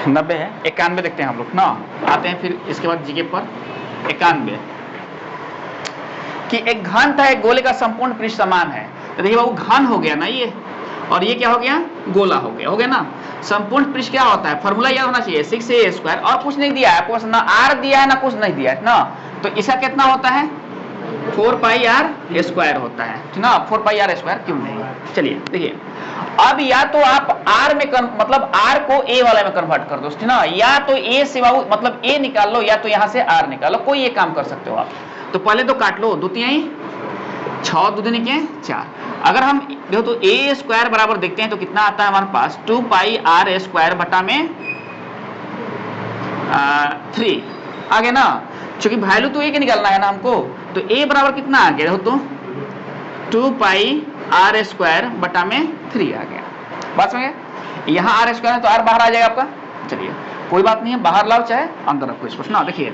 90 है, 91 देखते हैं हम लोग ना। आते हैं फिर इसके बाद जीके पर 91 कि एक घन था, एक गोले का संपूर्ण पृष्ठ समान है। तो देखिए वो घन हो गया ना ये, और ये क्या हो गया, गोला हो गया ना। संपूर्ण पृष्ठ क्या होता है, फॉर्मूला याद होना चाहिए 6a², और कुछ नहीं दिया है आपको, ना r दिया है ना कुछ नहीं दिया है ना। तो इसका कितना होता है 4πr² होता है ना, 4πr² क्यों नहीं। चलिए देखिए, अब या तो आप r में मतलब r को a वाला में कन्वर्ट कर दो ना, या तो a से मतलब a निकाल लो, या तो यहां से r निकालो, कोई ये काम कर सकते हो आप। तो पहले तो काट लो, 2 तिहाई 6 2 दूनी के 4। अगर हम देखो तो a² बराबर देखते हैं तो कितना आता है हमारे पास 2πr² बटा में 3 आ गया ना, क्योंकि वैल्यू तो a के निकालना है ना हमको। तो a बराबर कितना आ गया, देखो तो 2πr² बटा में 3 आ गया। बात समझ गए, यहाँ r² है तो r बाहर आ जाएगा आपका। चलिए कोई बात नहीं है, बाहर लाओ चाहे अंदर रखो इसको ना। देखिए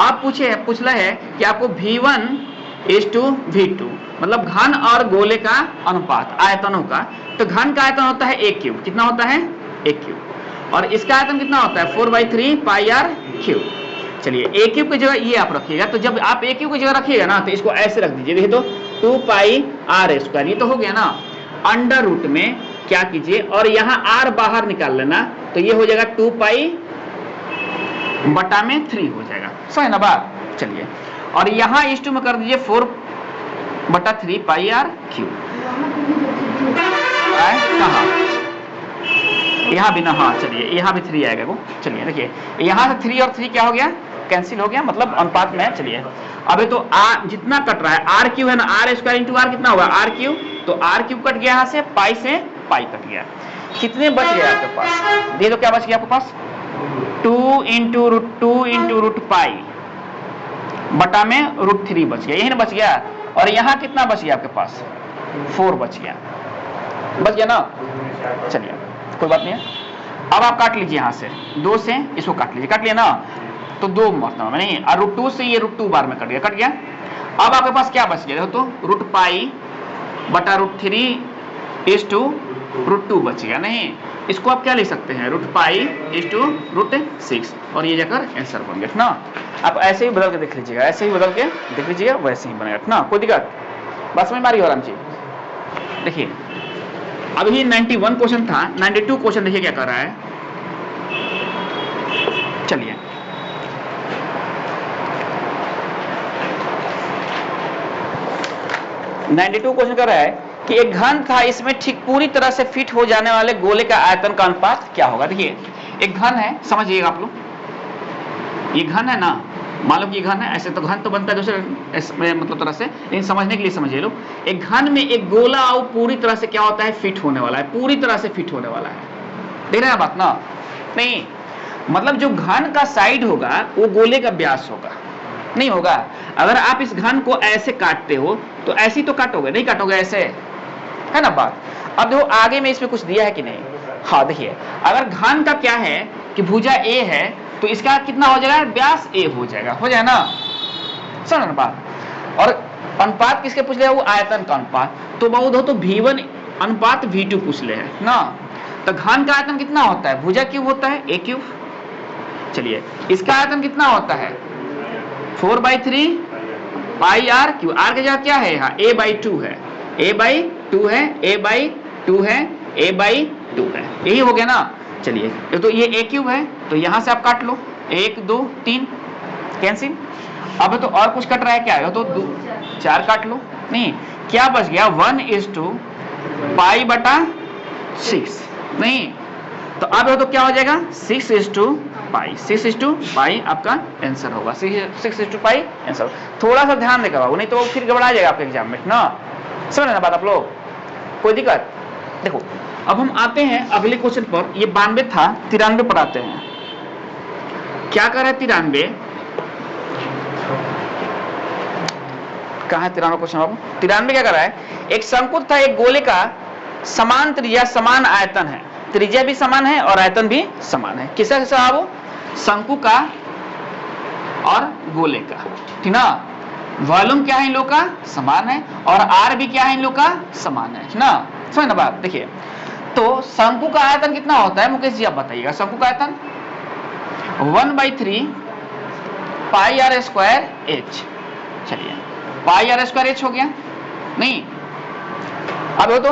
आप पूछला है कि आपको v1:v2 मतलब घन और गोले का अनुपात आयतनों का। तो घन का आयतन होता है a³, कितना होता है a³, और इसका आयतन कितना होता है 4/3πr³। चलिए a³ की जगह ये आप रखिएगा, तो जब आप a³ की जगह रखिएगा ना तो इसको ऐसे रख दीजिए। देखिए तो 2πr², ये तो हो गया ना, अंडर रूट में क्या कीजिए और यहाँ r बाहर निकाल लेना, तो ये हो जाएगा 2π/3 हो जाएगा, सही ना बात। चलिए और यहाँ इस टू में कर दीजिए 4/3πr³। कहाँ यहाँ भी ना, हाँ चलिए यहाँ भी 3 आएगा वो। चलिए देखिए यहाँ से 3 और 3 क्या हो गया, कैंसिल हो गया, मतलब अनुपात में। चलिए अबे तो जितना कट रहा है r³ है ना, r² × r कितना होगा r³, तो r³ कट गया यहाँ से, पाई कट गया। कितने बच गए आपके पास, दे दो क्या बच गया आपके पास 2 × √2 बटा में √3 बच गया, यही ना बच गया। और यहाँ कितना बच गया आपके पास 4 बच गया ना। चलिए कोई बात नहीं है, अब आप काट लीजिए यहाँ से 2 से इसको काट लीजिए, काट लिया ना, तो 2 मतलब में नहीं, और √2 से ये √2 बार में कट गया। अब आपके पास क्या बच गया, तो √π/√3 बच गया। नहीं, इसको आप क्या लिख सकते हैं √π/√6, और ये जाकर आंसर बन गया ना। आप ऐसे ही बदल के देख लीजिएगा, ऐसे ही बदल के देख लीजिएगा, वैसे ही बनेगा ना, कोई दिक्कत बस में मारी हो आराम से। देखिए अभी 91 क्वेश्चन था, 92 क्वेश्चन देखिए क्या कर रहा है। चलिए 92 क्वेश्चन कर रहा है कि एक घन था, इसमें ठीक पूरी तरह से फिट हो जाने वाले गोले का आयतन का अनुपात क्या होगा। देखिए एक घन है, समझिएगा आप लोग, ये घन है ना, मान लो कि ये घन है, ऐसे तो घन तो बनता है दूसरे मतलब तरह से, लेकिन समझने के लिए समझिए लोग, एक घन में एक गोला और पूरी तरह से क्या होता है फिट होने वाला है, पूरी तरह से फिट होने वाला है। देख रहे हैं बात ना, नहीं मतलब जो घन का साइड होगा वो गोले का व्यास होगा, नहीं होगा। अगर आप इस घन को ऐसे काटते हो तो ऐसे ही तो काटोगे, नहीं काटोगे ऐसे, है ना बात। अब देखो आगे में इसमें कुछ दिया है कि नहीं, हाँ देखिए अगर घन का क्या है कि भुजा a है तो इसका कितना हो जाएगा, व्यास a हो जाएगा ना, समझ ना बात। और अनुपात किसके पूछ ले, वो आयतन का अनुपात, तो बहुत हो तो v1:v2 पूछ ले है ना। तो घन का आयतन कितना होता है, भुजा क्यूब होता है a³। चलिए इसका आयतन कितना होता है 4/3πr³, r की जगह क्या है यहाँ a/2 है, a/2 है, यही हो गया ना। चलिए तो ये a³ है, तो यहां से आप काट लो 1 2 3 कैंसिल। अब तो और कुछ कट रहा है क्या है, तो 4 काट लो, नहीं क्या बच गया 1/π/6, नहीं तो अब तो क्या हो जाएगा 6/π आपका आंसर होगा, 6/π आंसर। थोड़ा सा ध्यान देकर बाबू, नहीं तो फिर गड़बड़ा जाएगा आपके एग्जाम में ना, समझ ना बात आप लोग, कोई दिक्कत। देखो अब हम आते हैं अगले क्वेश्चन पर, ये 92 था, 93 पर आते हैं। क्या कर रहा है 93, कहाँ है 93 क्वेश्चन बाबू। 93 क्या कर रहा है, एक शंकु था, एक गोले का समान त्रिज्या समान आयतन है, त्रिज्या भी समान है और आयतन भी समान है। किसका बाबू, शंकु का और गोले का, ठीक ना। वॉल्यूम क्या है इन लोग का समान है, और आर भी क्या है इन लोग का समान है ना, समझ ना बात। देखिए तो शंकु का आयतन कितना होता है मुकेश जी आप बताइएगा, शंकु का आयतन 1/3 पाई आर स्क्वायर एच। चलिए पाई आर स्क्वायर एच हो गया नहीं। अब हो तो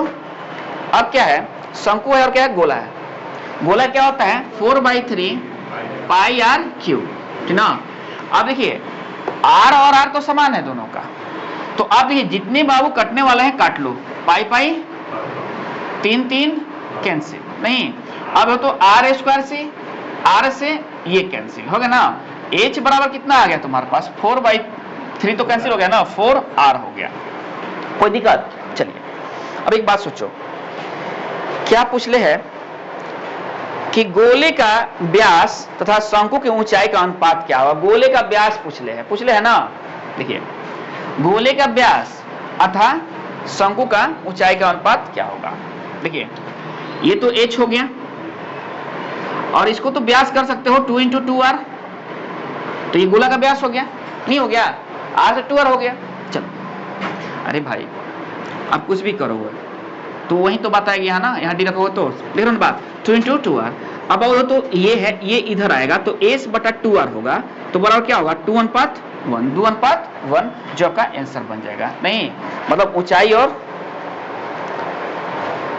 अब क्या है, शंकु है और क्या है, गोला है। गोला क्या होता है 4/3 पाई आर क्यूब, ठीक ना। अब देखिए आर और आर तो समान है दोनों का, तो अब देखिए जितने बाबू कटने वाले हैं काट लो, पाई पाई 3 3 कैंसिल नहीं। अब हो तो आर स्क्वायर से आर से ये कैंसिल हो गया ना। एच बराबर कितना आ गया तुम्हारे पास 4/3 तो कैंसिल हो गया ना, 4r हो गया। कोई दिक्कत? चलिए अब एक बात सोचो, क्या पूछ ले है कि गोले का व्यास तथा शंकु की ऊंचाई का अनुपात क्या होगा। गोले का व्यास पूछ ले है ना। देखिए गोले का व्यास अथा शंकु का ऊंचाई का अनुपात क्या होगा। देखिए ये तो h हो गया और इसको तो व्यास कर सकते हो 2 × 2r, तो ये गोला का व्यास हो गया, नहीं हो गया, r से 2r हो गया। चलो अरे भाई अब कुछ भी करोगे तो वही तो बात आएगी यहाँ ना, यहाँ डी रखोगे तो देख रहे बात 2 × 2r। अब अगर तो ये है, ये इधर आएगा तो s/2r होगा, तो बराबर क्या होगा 2:1 2:1 जो आपका आंसर बन जाएगा। नहीं मतलब ऊंचाई और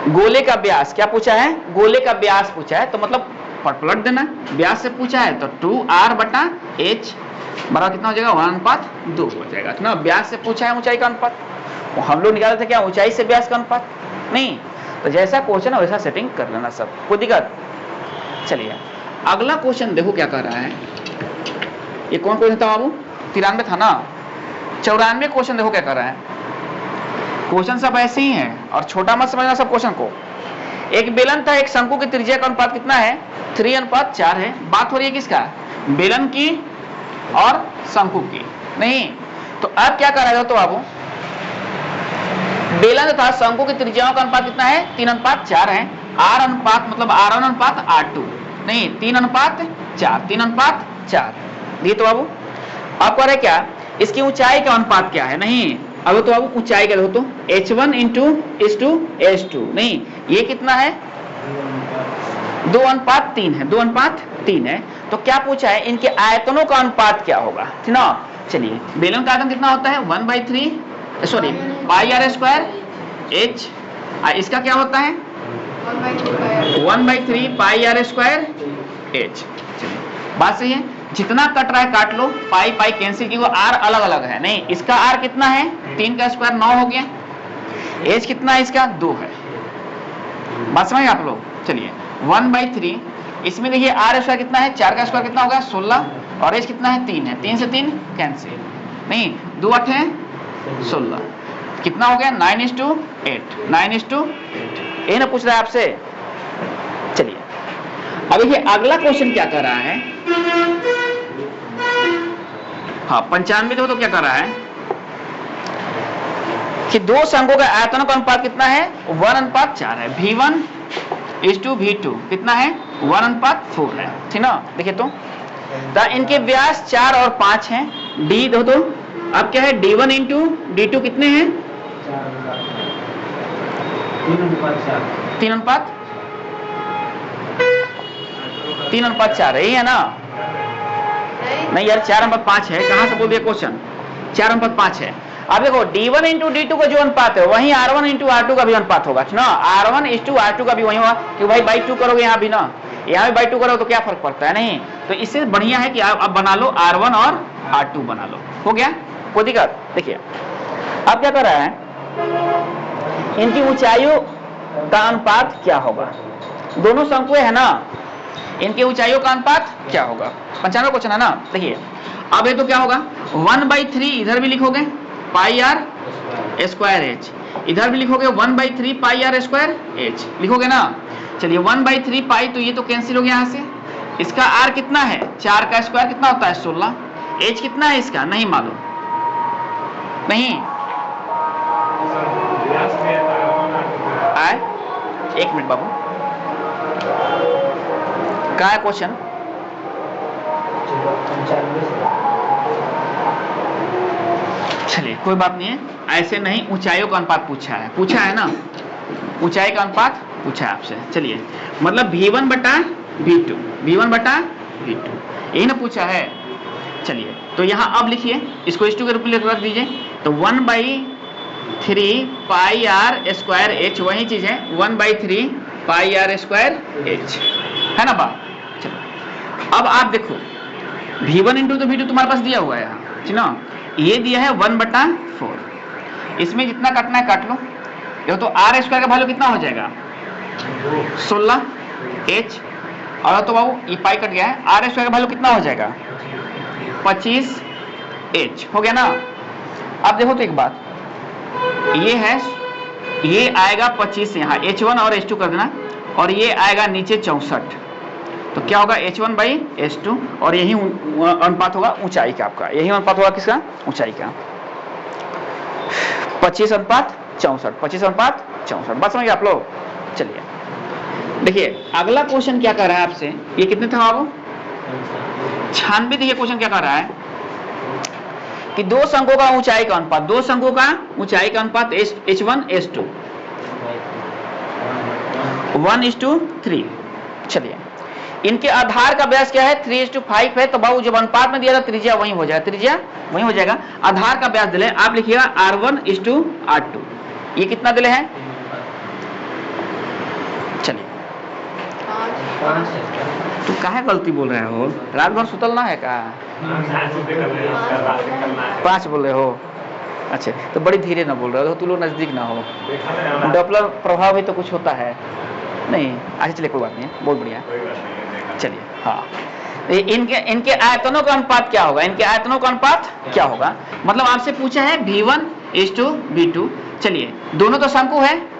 गोले का व्यास क्या पूछा है, गोले का व्यास पूछा है तो मतलब पलट देना, व्यास से पूछा है तो 2r/h बराबर कितना हो जाएगा 1:2 हो जाएगा, तो ना व्यास से पूछा है ऊंचाई का अनुपात। हम लोग निकाले थे क्या ऊंचाई से व्यास का अनुपात, नहीं तो जैसा क्वेश्चन है वैसा सेटिंग कर लेना सब, कोई दिक्कत। चलिए अगला क्वेश्चन देखो क्या कर रहा है। ये कौन क्वेश्चन था बाबू, 93 था ना। 94 क्वेश्चन देखो क्या कर रहा है। क्वेश्चन सब ऐसे ही हैं और छोटा मत समझना सब क्वेश्चन को। एक बेलन था, एक शंकु की त्रिज्या का अनुपात कितना है 3:4 है। बात हो रही है किसका, बेलन की और शंकु की, नहीं तो अब क्या कराएगा तो बाबू बेलन तथा शंकु की त्रिज्याओं का अनुपात कितना है 3:4 है। r अनुपात मतलब r1/r2 नहीं 3:4 3:4 ये तो बाबू आप कह रहे क्या इसकी ऊंचाई का अनुपात क्या है, नहीं अब तो बाबू ऊंचाई का देखो तो h1 × h2 नहीं ये कितना है 2:3 है 2:3 है। तो क्या पूछा है इनके आयतनों का अनुपात क्या होगा, ठीक ना। चलिए बेलन का आयतन कितना होता है 1/3 sorry pi are square h, इसका क्या होता है 1/3 पाई आर स्क्वायर h। बात सही है, जितना कट रहा है काट लो, पाई पाई कैंसिल की, वो r अलग अलग है, नहीं इसका r कितना है 3 का स्क्वायर 9 हो गया, h कितना है इसका 2 है। बात समझ आप लोग। चलिए 1/3 इसमें देखिए r स्क्वायर कितना है 4 का स्क्वायर कितना होगा 16 और h कितना है 3 है, 3 से 3 कैंसिल नहीं 2 8 है 16 कितना हो गया 9:8 9:8 ये ना पूछ रहा है आपसे। चलिए अब देखिए अगला क्वेश्चन क्या कर रहा है, हाँ 95 देखो तो क्या कर रहा है कि दो शंकों का आयतनों का अनुपात कितना है 1:4 है। V1:V2 कितना है 1:4 है, ठीक ना। देखिए तो इनके व्यास 4 और 5 हैं, डी दो तो अब क्या है D1 × D2 कितने हैं 3:4 यही है ना, नहीं यार 4:5 है, कहां से बोल दिया क्वेश्चन 4:5 है। अब देखो D1 × D2 का जो अनुपात है वही R1 × R2 का भी अनुपात होगा ना, R1:R2 का भी वही होगा कि भाई बाई 2 करोगे यहाँ भी ना, यहाँ भी बाई 2 करोगे तो क्या फर्क पड़ता है, नहीं तो इससे बढ़िया है कि आप अब बना लो R1 और R2 बना लो, हो गया कोई दिक्कत। देखिए अब क्या कर रहा है इनकी ऊंचाइयों का अनुपात क्या होगा, दोनों शंकुएं है ना, इनके ऊंचाइयों का अनुपात क्या होगा 95 क्वेश्चन है ना। देखिए अब ये तो क्या होगा 1/3 इधर भी लिखोगे पाई आर स्क्वायर एच, इधर भी लिखोगे 1/3 पाई आर स्क्वायर एच लिखोगे ना। चलिए 1/3 पाई तो ये तो कैंसिल हो गया यहाँ से, इसका आर कितना है 4 का स्क्वायर कितना होता है 16, एच कितना है इसका नहीं मालूम, नहीं आए एक मिनट बाबू कहाँ है क्वेश्चन, चलिए कोई बात नहीं है, ऐसे नहीं ऊंचाइयों का अनुपात पूछा है ना, ऊंचाई का अनुपात पूछा है आपसे। चलिए मतलब V1/V2 V2, यही ना पूछा है। चलिए तो यहाँ अब लिखिए इसको H2 के रूप में रख दीजिए, तो 1/3 पाई आर स्क्वायर एच, वही चीज है 1/3 पाई आर स्क्वायर एच, है ना बात। चलो अब आप देखो V1 इंटू तो V2 तुम्हारे पास दिया हुआ है यहाँ, ठीक ना, ये दिया है 1/4, इसमें जितना काटना है काट लो। देखो तो आर स्क्वायर का वैल्यू कितना हो जाएगा 16 एच, और तो बाबू ये पाई कट गया है, आर स्क्वायर का वैल्यू कितना हो जाएगा 25 एच, हो गया ना। अब देखो तो एक बात, ये है, ये आएगा 25 यहाँ H1 और H2 कर देना, और ये आएगा नीचे 64, तो क्या होगा H1/H2, और यही अनुपात होगा ऊंचाई का आपका, यही अनुपात होगा किसका, ऊंचाई का, 25:64, 25:64, बात समझ गए आप लोग। चलिए देखिए अगला क्वेश्चन क्या कर रहा है आपसे, ये कितने था बाबू 96। देखिए क्वेश्चन क्या कर रहा है कि दो शंकों का ऊंचाई का अनुपात, दो शंकों का ऊंचाई का अनुपात H1 H2 1:3। चलिए इनके आधार का व्यास क्या है 3:5 है, तो बाबू जब अनुपात में दिया था त्रिज्या वही हो जाएगा, त्रिज्या वही हो जाएगा। आधार का व्यास दिले आप लिखिएगा R1:R2, ये कितना दिले है, चलिए तू काहे गलती बोल रहे हो, रात भर सुतल ना है का, 5 बोल रहे हो, अच्छा तो बड़ी धीरे ना बोल रहे हो, तू लोग नजदीक ना हो, डॉपलर प्रभाव भी तो कुछ होता है नहीं। अच्छा चलिए कोई बात नहीं, बहुत बढ़िया, चलिए हाँ। इनके आयतनों का अनुपात क्या होगा, इनके आयतनों का अनुपात क्या होगा, मतलब आपसे पूछा है V1:V2। चलिए दोनों तो शंकु है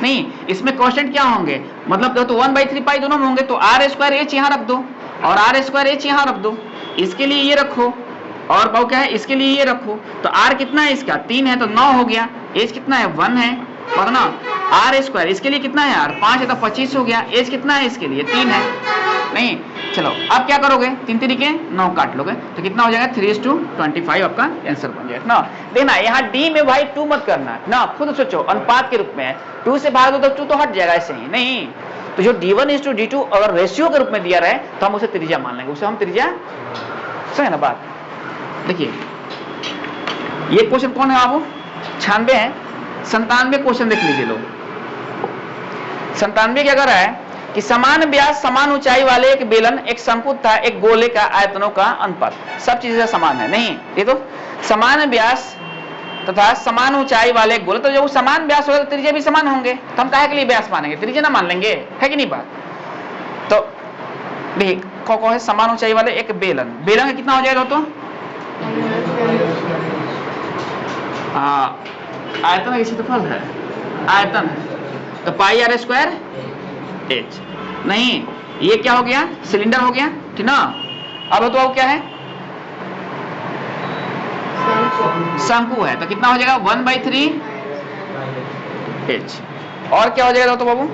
नहीं, इसमें कांस्टेंट क्या होंगे, मतलब तो 1/3 पाई दोनों में होंगे, तो आर स्क्वायर एच यहाँ रख दो और आर स्क्वायर एच यहाँ रख दो, इसके लिए ये रखो, और बहु क्या है इसके लिए ये रखो, तो आर कितना है इसका 3 है तो 9 हो गया, एच कितना है 1 है, पता ना, आर स्क्वायर इसके लिए कितना है यार 5 है तो 25 हो गया, एच कितना है इसके लिए 3 है नहीं। चलो अब क्या करोगे 3 तरीके 9 काट लोगे, तो कितना हो जाएगा 3:25 आपका आंसर बन जाएगा ना। देखना यहाँ डी में भाई 2 मत करना ना, खुद सोचो अनुपात के रूप में है, 2 से भाग दो तो 2 तो हट जाएगा, ऐसे ही नहीं। तो जो D1:D2 अगर रेशियो के रूप में दिया रहे तो हम उसे त्रिज्या मान लेंगे, उसे हम त्रिज्या, सही ना बात। देखिए ये क्वेश्चन कौन है आपको 96 है, 97 क्वेश्चन देख लीजिए लोग। 97 क्या कर रहा है कि समान व्यास समान ऊंचाई वाले एक बेलन एक शंकु तथा एक गोले का आयतनों का अनुपात, सब चीजें समान है नहीं, ये तो समान व्यास तथा समान ऊंचाई वाले गोले, तो जब समान व्यास होगा तो त्रिज्या भी समान होंगे, तो हम काहे के लिए व्यास मानेंगे, त्रिज्या ना मान लेंगे, है कि नहीं बात। तो देखिए कौन है समान ऊंचाई वाले एक बेलन, बेलन का कितना हो जाएगा तो आयतन का क्षेत्रफल है, आयतन है, तो पाई आर स्क्वायर एच, नहीं ये क्या हो गया सिलेंडर हो गया, ठीक ना। अब तो क्या है शंकु है, तो कितना हो जाएगा 1/3 एच, और क्या हो जाएगा तो बाबू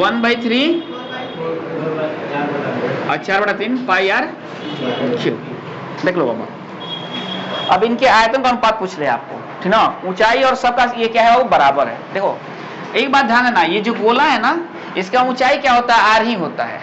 1/3 और 4/3 पाई आर क्यूब। देख लो बाबा, अब इनके आयतन का अनुपात पूछ ले आपको, ठीक ना, ऊंचाई और सबका ये क्या है वो बराबर है। देखो एक बात ध्यान देना, ये जो गोला है ना इसका ऊंचाई क्या होता है आर ही होता है,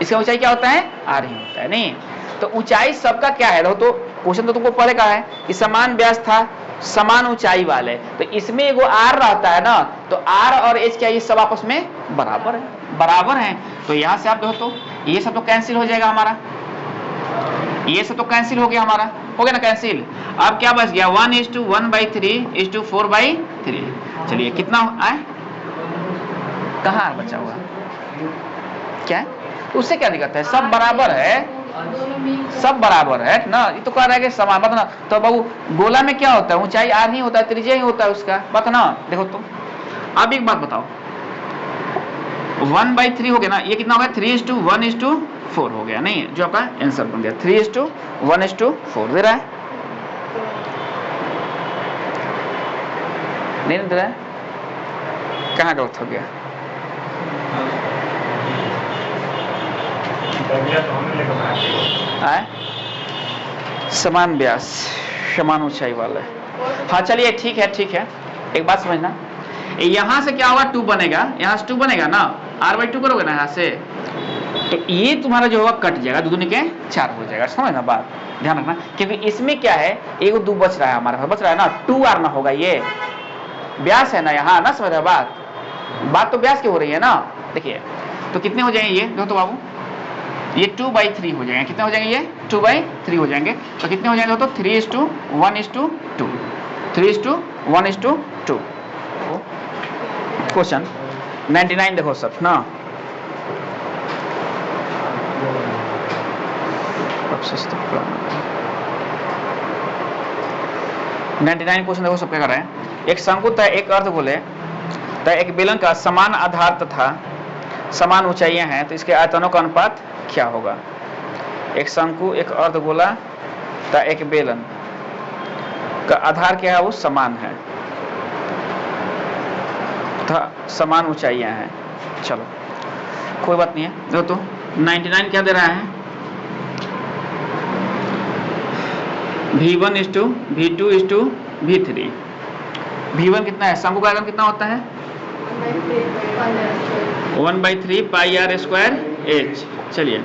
इसका ऊंचाई क्या होता है आर ही होता है नहीं। तो ऊंचाई सबका क्या है, तो क्वेश्चन तो तुमको पहले कहा है कि समान व्यास था समान ऊंचाई वाले, तो इसमें एगो आर रहता है ना, तो आर और एच क्या ये सब आपस में बराबर है, बराबर है। तो यहाँ से आप देखो तो ये सब तो कैंसिल हो जाएगा हमारा, ये सब तो कैंसिल हो गया हमारा, हो गया ना कैंसिल। अब क्या बच गया 1:1/3:4/3। चलिए कितना आए, कहाँ बचा हुआ क्या है, उससे क्या दिक्कत है, सब बराबर है, सब बराबर है ना। ये तो कह रहा है कि समान बात ना, तो बाबू गोला में क्या होता है ऊंचाई आर नहीं होता है, त्रिज्या ही होता है उसका, बात ना। देखो तो अब एक बात बताओ 1/3 हो गया ना, ये कितना हो गया 3:1:4 हो गया नहीं, जो आपका आंसर बन गया 3:1:4 दे रहा है, नहीं दे रहा है, कहाँ गलत हो गया, समान व्यास समान ऊंचाई वाले। हाँ चलिए ठीक है, ठीक है, एक बात समझना, यहां से क्या होगा 2 बनेगा, यहां से 2 बनेगा ना, r/2 करोगे ना यहां से, तो ये तुम्हारा जो होगा कट जाएगा, 2 दूनी के 4 हो जाएगा। समझ ना बात, ध्यान रखना, क्योंकि इसमें क्या है एक 2 बच रहा है, हमारे पास बच रहा है ना, 2r ना होगा, ये व्यास है ना यहाँ ना, समझ रहे बात तो व्यास की हो रही है ना। देखिए तो कितने हो जाएंगे ये, देखो तो बाबू ये 2/3 हो जाएंगे, कितने हो जाएंगे ये 2/3 हो जाएंगे, तो कितने हो जाएंगे तो 3:1:2, 3:1:2। क्वेश्चन 99 देखो सब ना, क्वेश्चन देखो सब क्या कर रहे हैं। एक शंकु तथा एक अर्धगोले तथा एक बेलन का समान आधार तथा समान ऊंचाइयां हैं, तो इसके आयतनों का अनुपात क्या होगा। एक शंकु, एक अर्धगोला तथा एक बेलन का आधार क्या है, वो समान है तथा समान ऊंचाइयां हैं। चलो कोई बात नहीं है, देखो तो 99 क्या दे रहा है, V1:V2:V3। V1 कितना है, शंकु का आयतन कितना होता है 1/3 πr²h। चलिए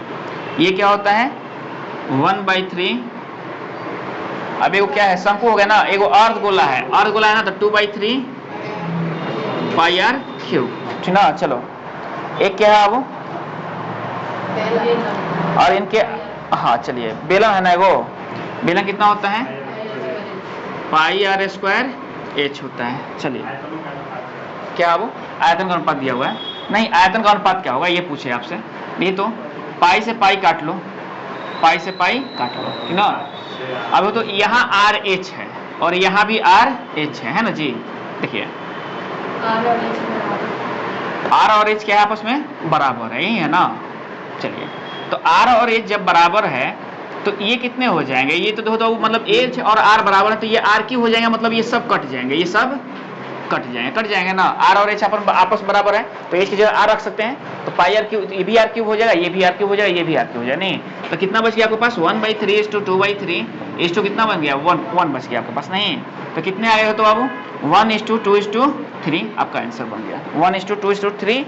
ये क्या होता है 1/3, अब एगो क्या है शंकु हो गया ना, एगो अर्धगोला है, अर्धगोला है ना, तो 2/3 πr3, ठीक ना। चलो एक क्या है वो, और इनके हाँ चलिए बेलन है ना, एगो बेलन कितना होता है πr² होता है। चलिए क्या वो आयतन का अनुपात दिया हुआ है, नहीं आयतन का अनुपात क्या होगा ये पूछे आपसे, नहीं तो पाई से पाई काट लो, पाई से पाई काट लो, ठीक ना। अब तो यहाँ RH है और यहाँ भी RH है ना जी। देखिए R और H क्या है आपस में बराबर है, यही है ना। चलिए तो R और H जब बराबर है तो ये कितने हो जाएंगे, ये तो देखो मतलब H और R बराबर है, तो ये R क्यों हो जाएगा, मतलब ये सब कट जाएंगे, ये सब कट जाएंगे ना। R और H आपस बराबर है, तो H की जगह R रख सकते हैं, तो πr3 ये भी r3 हो जाएगा, ये भी r3 हो जाएगा, ये भी r3 हो जाएगा। नहीं तो कितना बच गया आपके पास 1/3:2/3 कितना बन गया 1 बच गया आपके पास, नहीं तो कितने आएगा तो बाबू 1:2:3 आपका आंसर बन गया, 1:2:3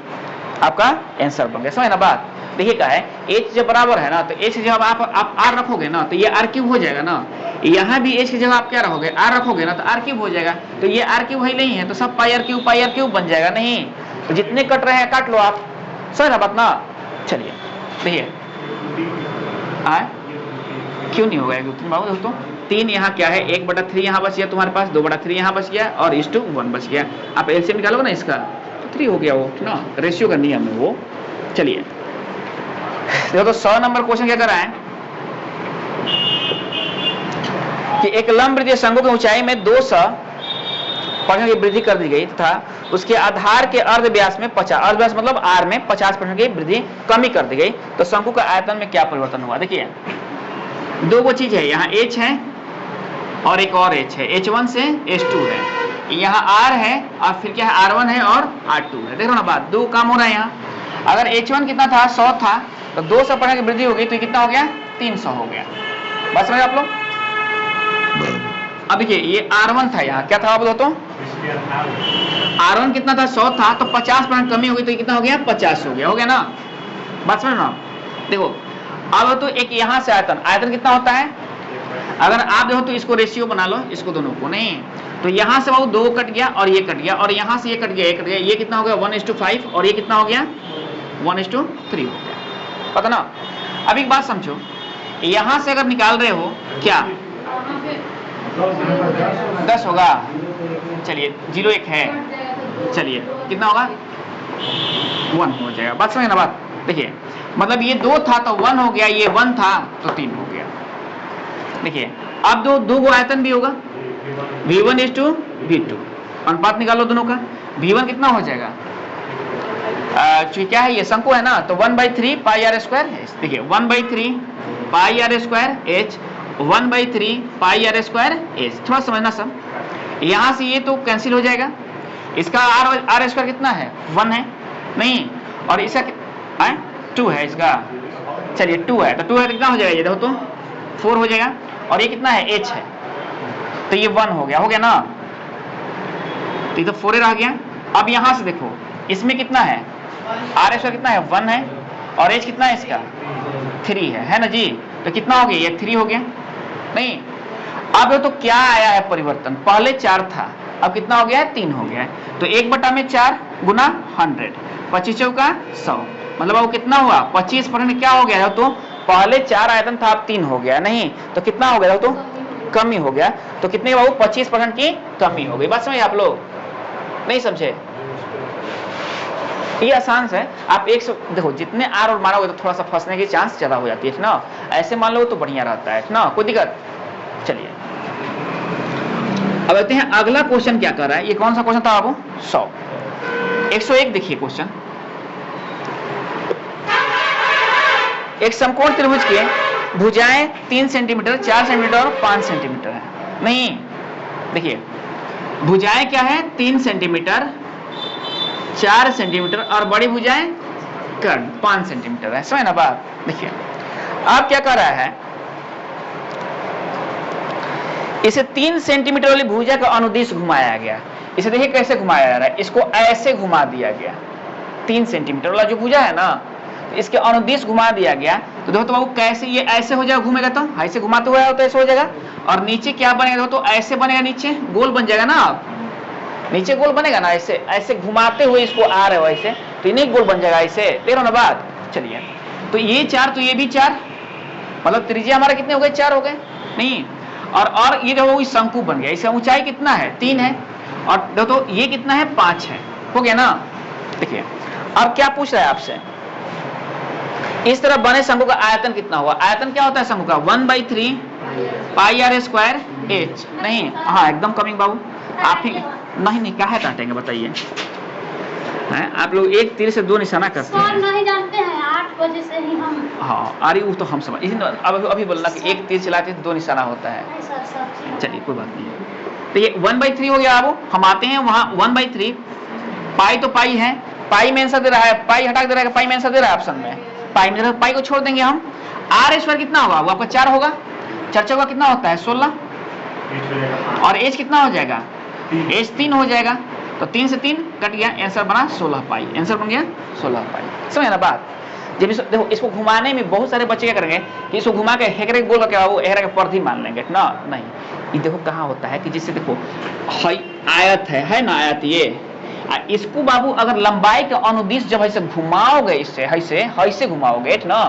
आपका आंसर बन गया। समझ ना बात। देखिए क्या है H जब बराबर है ना, तो H की जगह आप R रखोगे ना, तो ये R³ हो जाएगा ना। यहाँ भी H की जगह आप क्या रखोगे R रखोगे ना, तो R³ हो जाएगा, तो ये R³ वही नहीं है, तो सब πr³ बन जाएगा। नहीं तो जितने कट रहे हैं काट लो आप, समझ ना बात ना। चलिए देखिए क्यों नहीं होगा बाबू, दोस्तों 3 यहाँ क्या है 1/3 यहाँ बच गया तुम्हारे पास, 2/3 यहाँ बच गया और 1 बच गया। आप एलसीएम निकालोगे ना इसका तो 3 हो गया वो ना, रेशियो का नियम है वो। चलिए देखो तो 100 नंबर क्वेश्चन क्या कर रहा है कि एक लंब वृत्तीय शंकु की ऊंचाई में 200 की वृद्धि कर दी गई तथा उसके आधार के अर्ध व्यास में 50, अर्ध व्यास मतलब R में 50% की वृद्धि कमी कर दी गई, तो शंकु का आयतन में क्या परिवर्तन हुआ। देखिए दो चीज है, यहाँ H है और एक और H है, H1 से H2 है, यहाँ R है और फिर क्या है R1 है और R2 है। देखो ना बात, दो काम हो रहा है यहाँ। अगर H1 कितना था 100 था, तो 200% की वृद्धि हो गई, तो कितना हो गया 300 हो गया। बस समझ आप लोग। अब देखिए ये R1 था, यहाँ क्या था आप बताओ तो, R1 कितना था 100 था, तो 50% कमी हो गई, तो कितना हो गया 50 हो गया ना। बात समझ ना। देखो अब तो एक यहाँ से आयतन कितना होता है, अगर आप देखो तो इसको रेशियो बना लो, इसको दोनों को, नहीं तो यहाँ से वो 2 कट गया और ये कट गया, और यहाँ से ये कट गया, ये कट गया, ये कितना हो गया 1:5 और ये कितना हो गया 1:3 हो गया, पता ना। अब एक बात समझो, यहाँ से अगर निकाल रहे हो क्या 10 होगा, चलिए 0 1 है, चलिए कितना होगा 1 हो जाएगा। बात समझे ना बात। देखिए मतलब ये 2 था तो 1 हो गया, ये 1 था तो 3 हो गया। देखिए अब दो गो आयतन भी होगा, V1:V2 अनुपात निकालो दोनों का। V1 कितना हो जाएगा, क्या है ये शंकु है ना, तो 1/3 πr²। देखिए 1/3 πr²h 1/3 πr²h, थोड़ा समझना सब। यहाँ से ये तो कैंसिल हो जाएगा, इसका r² कितना है 1 है, नहीं और इसका 2 है इसका, चलिए 2 है, तो 2 है कितना हो जाएगा ये देखो तो 4 हो जाएगा, और ये कितना है h है, तो ये 1 हो गया ना, तो ये तो 4 रह गया, अब यहां से देखो इसमें कितना है, आर स्क्वायर कितना है 1 है, और एच कितना है इसका 3 है ना जी। तो कितना हो गया, ये 3 हो गया नहीं। अब तो क्या आया है परिवर्तन, पहले 4 था, अब कितना हो गया है 3 हो गया है। तो 1/4 गुना 100, 25 चौका 100, मतलब अब कितना हुआ 25% क्या हो गया, तो पहले 4 आयतन था अब 3 हो गया नहीं, तो कितना हो गया, तो कमी हो गया। तो कितने बाबू 25% की कमी हो गई। बात समझे आप लोग, नहीं समझे? ये आसान है। आप एक देखो जितने आर और मारोगे तो थोड़ा सा फंसने की चांस ज्यादा हो जाती है ना, ऐसे मान लो तो बढ़िया रहता है ना, कोई दिक्कत। चलिए अब देखते हैं अगला क्वेश्चन क्या कर रहा है। ये कौन सा क्वेश्चन था बाबू, 100 101 देखिए क्वेश्चन। एक समकोण त्रिभुज के भुजाएं 3 सेंटीमीटर, 4 सेंटीमीटर और 5 सेंटीमीटर है। नहीं देखिए भुजाएं क्या है 3 सेंटीमीटर, 4 सेंटीमीटर और बड़ी भुजाएं कर्ण 5 सेंटीमीटर है। समझ ना बात। देखिए आप क्या कर रहा है, इसे 3 सेंटीमीटर वाली भुजा का अनुदिश घुमाया गया। इसे देखिए कैसे घुमाया जा रहा है, इसको ऐसे घुमा दिया गया। 3 सेंटीमीटर वाला जो भुजा है ना, इसके अनुदिश घुमा दिया गया। तो देखो तो बाबू कैसे ये ऐसे हो जाएगा, घूमेगा तो ऐसे घुमाते हुए तो ऐसे हो जाएगा, और नीचे क्या बनेगा, तो ऐसे बनेगा, नीचे गोल बन जाएगा ना, नीचे गोल बनेगा ना, ऐसे ऐसे घुमाते हुए इसको आ रहे हो ऐसे, तो इन्हें गोल बन जाएगा ऐसे। देख रहे हो ना बात। चलिए तो ये 4 तो ये भी 4, मतलब त्रिज्या हमारा कितने हो गए 4 हो गए नहीं, और ये देखो शंकु बन गया। इसका ऊंचाई कितना है 3 है, और देखो ये कितना है 5 है, हो गया ना। देखिए अब क्या पूछ रहा है आपसे, इस तरह बने शंकु का आयतन कितना होगा। आयतन क्या होता है शंकु का 1/3 पाई आर स्क्वायर एच। नहीं हाँ एकदम कमिंग बाबू, आप ही नहीं क्या है डांटेंगे बताइए। आप लोग एक तीर से 2 निशाना करते हैं, नहीं जानते हैं 8 बजे से ही हम। हाँ अरे वो तो हम समझ, अब अभी बोलना कि एक तीर चलाते तो 2 निशाना होता है। चलिए कोई बात नहीं। तो ये 1/3 हो गया। अब हम आते हैं वहां 1/3, पाई तो पाई है, पाई में आंसर दे रहा है, पाई हटा दे रहा है, पाई में आंसर दे रहा है ऑप्शन में, पाई में पाई को छोड़ देंगे हम। आर स्क्वायर कितना होगा, वो आपका 4 होगा, 4 चौका कितना होता है 16, और एच कितना हो जाएगा, एच 3 हो जाएगा। तो 3 से 3 कट गया, आंसर बना 16 पाई, आंसर बन गया 16 पाई। समझ ना बात। जब देखो इसको घुमाने में बहुत सारे बच्चे क्या करेंगे कि इसको घुमा के हेकरे गोल करके बाबू हेकरे के पर्दी मान लेंगे ना, नहीं। ये देखो कहाँ होता है कि जिससे देखो आयत है ना आयत, ये इसको बाबू अगर लंबाई के अनुदिश जब ऐसे घुमाओगे, इससे ऐसे ऐसे घुमाओगे ना,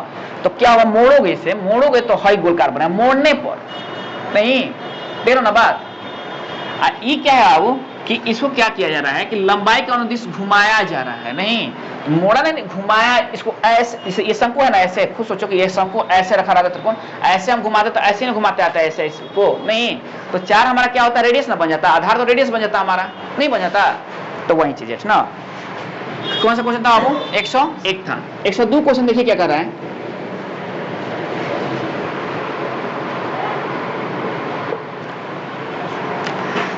तो क्या होगा, मोड़ोगे इसे, मोड़ोगे तो हाई गोलकार बना, मोड़ने पर नहीं। देख लो ना बात। ये क्या है बाबू कि इसको क्या किया जा रहा है कि लंबाई का अनुदिश घुमाया जा रहा है, नहीं मोड़ा नहीं, घुमाया इसको ऐसे। ये शंकु है ना, ऐसे खुद सोचो कि ये शंकु ऐसे रखा रहता त्रिकोण, ऐसे हम घुमाते तो ऐसे नहीं घुमाते आता है ऐसे इसको नहीं। तो 4 हमारा क्या होता है रेडियस ना बन जाता, आधार तो रेडियस बन जाता हमारा, नहीं बन जाता। तो वही चीज है ना। कौन सा क्वेश्चन था बाबू 101 था। 102 क्वेश्चन देखिए क्या कर रहा है,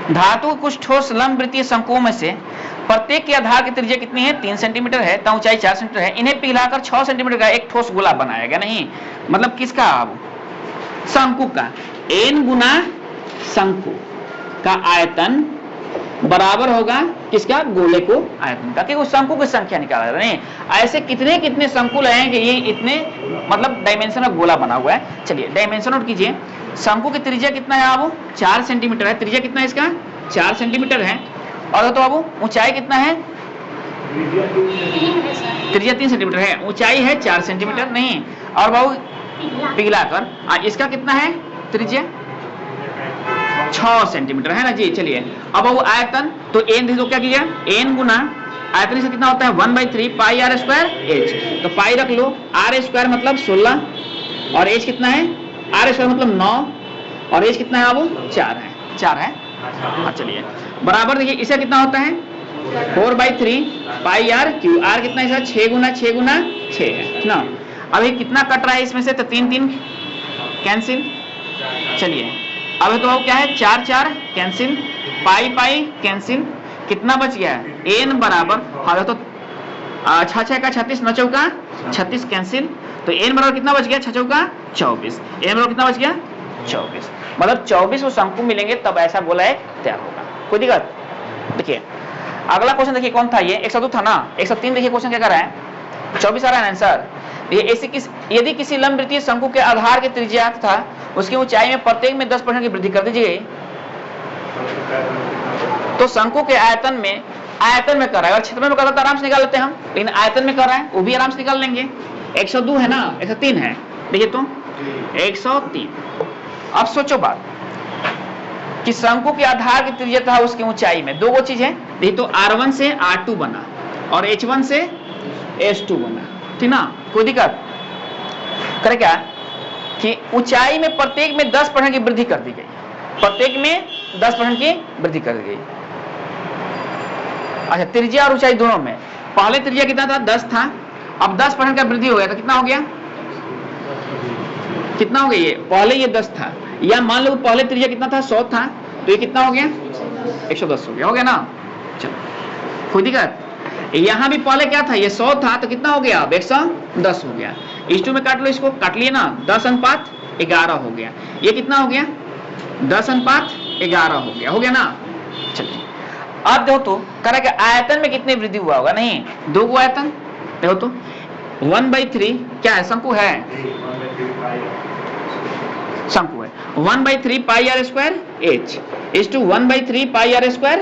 धातु कुछ ठोस लंब वृत्तीय शंकुओं में से प्रत्येक के आधार की त्रिज्या कितनी है 3 सेंटीमीटर है, तथा ऊंचाई 4 सेंटीमीटर है। इन्हें पिघलाकर 6 सेंटीमीटर का एक ठोस गोला बनाया गया। नहीं मतलब किसका, शंकु का। n गुना शंकु का आयतन बराबर होगा किसका, गोले को आयतन का, क्योंकि शंकु की संख्या निकाला जाता है। नहीं ऐसे कितने कितने शंकुल हैं कि ये इतने मतलब डायमेंशन का गोला बना हुआ है। चलिए डायमेंशन नोट कीजिए। शंकु की त्रिज्या कितना है बाबू 4 सेंटीमीटर है, त्रिज्या कितना है इसका 4 सेंटीमीटर है। और तो बाबू ऊंचाई कितना है, त्रिज्या 3 सेंटीमीटर है, ऊंचाई है 4 सेंटीमीटर नहीं। और बाबू पिघलाकर इसका कितना है त्रिज्या 6 सेंटीमीटर है ना जी। चलिए अब वो आयतन तो n तो क्या कीजिए n गुना आयतन से कितना होता है 1/3 पाई आर स्क्वायर एच। तो पाई रख लो, आर स्क्वायर मतलब 16 और एच कितना है, आर स्क्वायर मतलब 9 और एच कितना है बाबू 4 है। हाँ चलिए बराबर देखिए इसका कितना होता है 4/3 पाई आर क्यू, आर कितना है 6 गुना 6 है ना। अब ये कितना कट रहा है इसमें से, तो 3 कैंसिल। चलिए अब तो क्या है 4 कैंसिल, पाई कैंसिल, कितना बच गया n बराबर, हाँ तो 6 का 36 9 चौका 36 कैंसिल। तो n बराबर कितना बच गया 6 चौका 24, n बराबर कितना बच गया 24, मतलब 24 वो शंकु मिलेंगे तब ऐसा बोला है तैयार होगा। कोई दिक्कत। देखिए अगला क्वेश्चन देखिए कौन था ये, 102 था ना, 103 देखिए क्वेश्चन क्या कर रहा है, 24 आ रहा है आंसर। यदि किसी लंबवृत्तीय शंकु के आधार की त्रिज्या था उसकी ऊंचाई में प्रत्येक में 10% की वृद्धि कर दी गई, तो शंकु के आयतन में कर रहा है, अगर क्षेत्रफल में कर रहा तो आराम से निकाल लेते हैं हम, लेकिन आयतन में कर रहा है वो भी आराम से निकाल लेंगे। 102 है ना, 103 है, देखिए तो 103। अब सोचो बात कि शंकु के आधार की त्रिज्या था उसकी ऊंचाई में, दो चीज है, देखिए तो R1 से R2 बना और H1 से H2 बना, ठीक ना, कोई दिक्कत करे क्या कि ऊंचाई में प्रत्येक में 10% की वृद्धि कर दी गई, प्रत्येक में 10% की वृद्धि कर दी गई। अच्छा, त्रिज्या और ऊंचाई दोनों में, पहले त्रिज्या कितना था, 10 था, अब 10% का वृद्धि हो गया तो कितना हो गया, कितना हो गया, ये पहले ये 10 था, या मान लो पहले त्रिज्या कितना था, 100 था, तो ये कितना हो गया, 110 हो गया ना। चलो कोई दिक्कत, यहां भी पहले क्या था, ये 100 था तो कितना हो गया, अब 110 हो गया। इस टू में काट लो, इसको काट लिए ना, 10:11 हो गया, ये कितना हो गया, 10:11 हो गया ना। चलिए अब देखो तो कह कि आयतन में कितनी वृद्धि हुआ होगा, नहीं दो गो आयतन, देखो तो 1/3 क्या है, शंकु है, शंकु है, 1/3 pi are square H is to 1/3 pi are square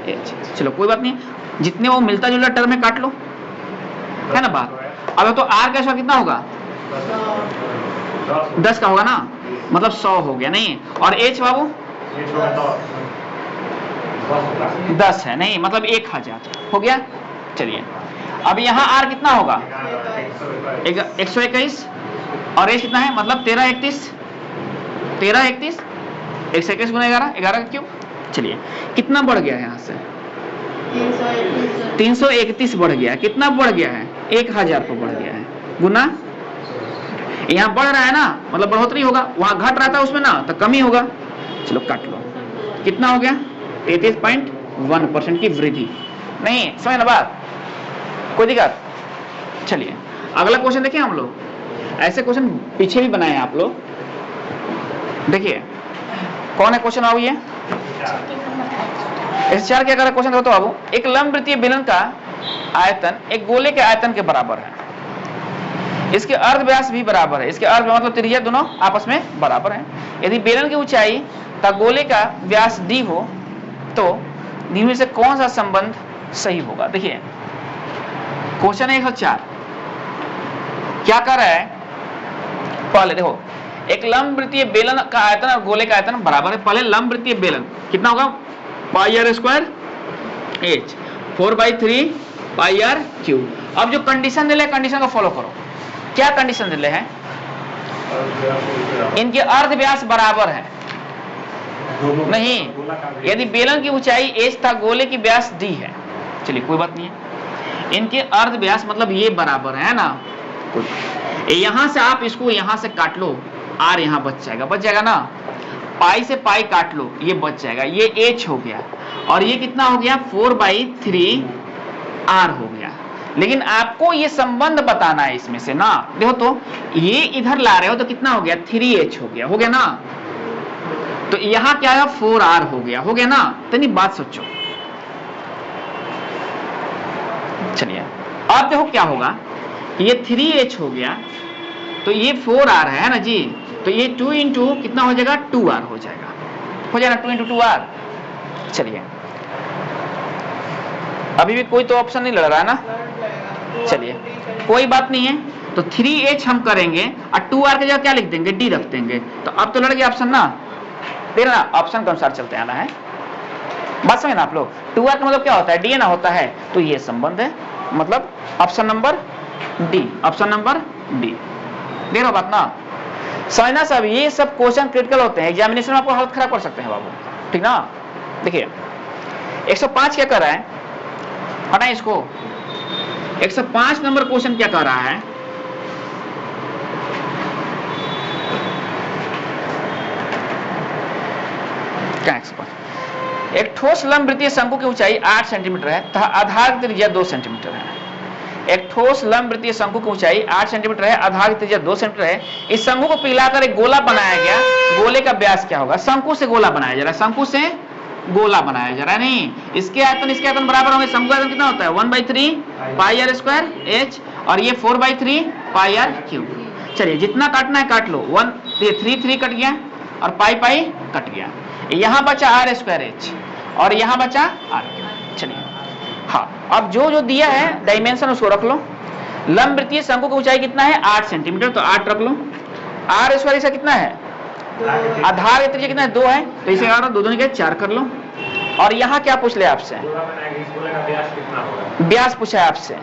H. चलो कोई बात नहीं, जितने वो मिलता जुलता टर्म में काट लो, है ना बात। अब तो आर का स्क्वायर कितना होगा, 10 का होगा ना, मतलब 100 हो गया, नहीं, और एच बाबू 10 है, नहीं मतलब 1000 हो गया। चलिए अब यहाँ आर कितना होगा, 121 और एच कितना है, मतलब 1331 121 गुना 11 का क्यूब। चलिए कितना बढ़ गया है, यहाँ से 331 बढ़ गया, कितना बढ़ गया है, 1000 पर बढ़ गया है, गुना यहाँ बढ़ रहा है ना, मतलब बढ़ोतरी होगा, वहां घट रहा था उसमें ना तो कमी होगा। चलो काट लो, कितना हो गया, 33.1% की वृद्धि, नहीं समझ ना बात, कोई दिक्कत। चलिए अगला क्वेश्चन देखिए, हम लोग ऐसे क्वेश्चन पीछे भी बनाए हैं आप लोग, देखिए कौन है क्वेश्चन बाबू, ये इस चार क्या कर रहा क्वेश्चन, तो बाबू एक लंबवृत्तीय बेलन का आयतन एक गोले के आयतन के बराबर है, इसके अर्ध व्यास भी बराबर है, इसके अर्ध मतलब त्रिज्या दोनों आपस में बराबर है। यदि बेलन की ऊंचाई तथा गोले का व्यास d हो तो निम्न से कौन सा संबंध सही होगा। देखिए क्वेश्चन 104 क्या कर रहा है, पहले देखो एक लंबवृत्तीय बेलन का आयतन और गोले का आयतन बराबर है। पहले लंबवृत्तीय बेलन कितना होगा, pi are square H 4/3 pi R cube. अब जो कंडीशन दिले कंडीशन को फॉलो करो, क्या कंडीशन दिले हैं, इनके अर्ध व्यास बराबर है, नहीं यदि बेलन की ऊंचाई h था गोले की व्यास d है, चलिए कोई बात नहीं है, इनके अर्ध व्यास मतलब ये बराबर है ना, यहां से आप इसको यहां से काट लो, r यहां बच जाएगा ना, पाई से पाई काट लो, ये बच जाएगा, ये h हो गया और ये कितना हो गया 4/3 r हो गया। लेकिन आपको ये संबंध बताना है इसमें से ना, देखो तो ये इधर ला रहे हो तो कितना हो गया 3h हो गया ना, तो यहां क्या है 4r हो गया ना, तो नहीं बात सोचो। चलिए अब देखो क्या होगा, ये 3h हो गया तो ये 4r है ना जी, तो ये 2 इंटू कितना हो जाएगा 2r हो जाएगा 2 इंटू 2r। चलिए अभी भी कोई तो ऑप्शन नहीं लड़ रहा है ना, चलिए कोई बात नहीं है, तो 3h हम करेंगे और 2r के जगह क्या लिख देंगे d रख देंगे, तो अब तो लड़ गया ऑप्शन ना, तेरा ना ऑप्शन के अनुसार चलते आना है, बात समझे ना आप लोग। 2r का मतलब क्या होता है, d ना होता है, तो ये संबंध है, मतलब option number D, option number D, देख रहे बात ना, समझना सब, ये सब क्वेश्चन क्रिटिकल होते हैं, एग्जामिनेशन में आपको हालत खराब कर सकते हैं बाबू, ठीक ना। देखिए 105 क्या कर रहा है, हटाएं इसको, 105 नंबर क्वेश्चन क्या कर रहा है, क्या 105, एक ठोस लंबवृत्तीय शंकु की ऊंचाई 8 सेंटीमीटर है तथा आधार की त्रिज्या 2 सेंटीमीटर है। एक ठोस लंबवृत्तीय शंकु की ऊंचाई 8 सेंटीमीटर है, आधार की त्रिज्या 2 सेंटीमीटर है। इस शंकु को पिघलाकर एक गोला बनाया गया, गोले का व्यास क्या होगा, शंकु से गोला बनाया जा रहा है, शंकु से गोला बनाया जा रहा है। नहीं, इसके आयतन बराबर होंगे। समकोण आयतन कितना होता है 1/3 पाई आर स्क्वायर एच, और ये 4/3 पाई आर क्यूब। चलिए जितना काटना है काट लो। 3 कट गया और पाई कट गया। यहाँ बचा आर स्क्वायर एच और यहाँ बचा आर क्यूब। चलिए हाँ, अब जो दिया है डायमेंशन उसको रख लो। लंब वृत्तीय शंकु की ऊंचाई कितना है 8 सेंटीमीटर, तो 8 रख लो। आर स्क्वायर इसका कितना है, आधार त्रिज्या कितना है 2 है, तो इसे 2 दूनी 4 कर लो। और यहाँ क्या पूछ ले आपसे, व्यास पूछा है आपसे,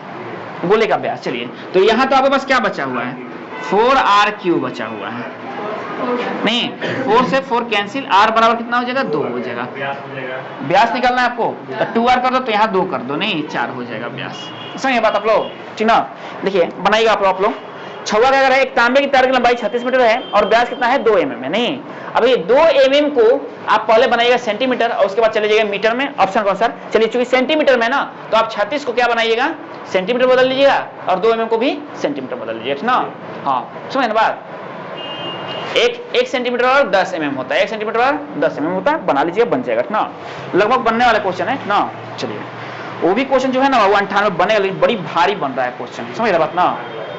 गोले का व्यास। चलिए तो यहाँ तो आपके पास क्या बचा हुआ है 4r³ बचा हुआ है। नहीं, 4 से 4 कैंसिल, r बराबर कितना हो जाएगा 2 हो जाएगा। व्यास निकालना है आपको, तो 2r कर दो, तो यहाँ 2 कर दो, नहीं 4 हो जाएगा व्यास। समझ ये बात आप लोग, ठीक ना। देखिए बनाइएगा आप लोग। छवा का अगर है, एक तांबे की तार की लंबाई 36 मीटर है और व्यास कितना है 2 mm है। नहीं, अब ये 2 mm को आप पहले बनाइएगा सेंटीमीटर और उसके बाद चले जाइएगा मीटर में। ऑप्शन कौन सा, चलिए चूंकि सेंटीमीटर में ना, तो आप 36 को क्या बनाइएगा सेंटीमीटर बदल लीजिएगा और 2 mm को भी सेंटीमीटर बदल लीजिएगा ना। हाँ समझ ना बात, एक सेंटीमीटर और 10 mm होता है, 1 सेंटीमीटर और 10 mm होता है। बना लीजिएगा, बन जाएगा ना, लगभग बनने वाला क्वेश्चन है ना। चलिए वो भी क्वेश्चन जो है ना वो 98 बनेगा, लेकिन बड़ी भारी बन रहा है क्वेश्चन, समझ रहे बात ना।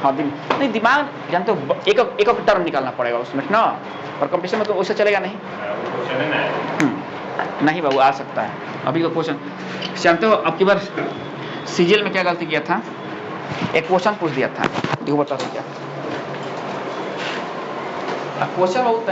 हाँ नहीं, दिमाग जानते हो, एक टर्म निकालना पड़ेगा उसमें ना, और कंपटीशन में तो वैसे चलेगा नहीं। नहीं बाबू, आ सकता है अभी का क्वेश्चन। जानते हो अब की बार सीजीएल में क्या गलती किया था, एक क्वेश्चन पूछ दिया था, देखो बता दो क्या क्वेश्चन। बहुत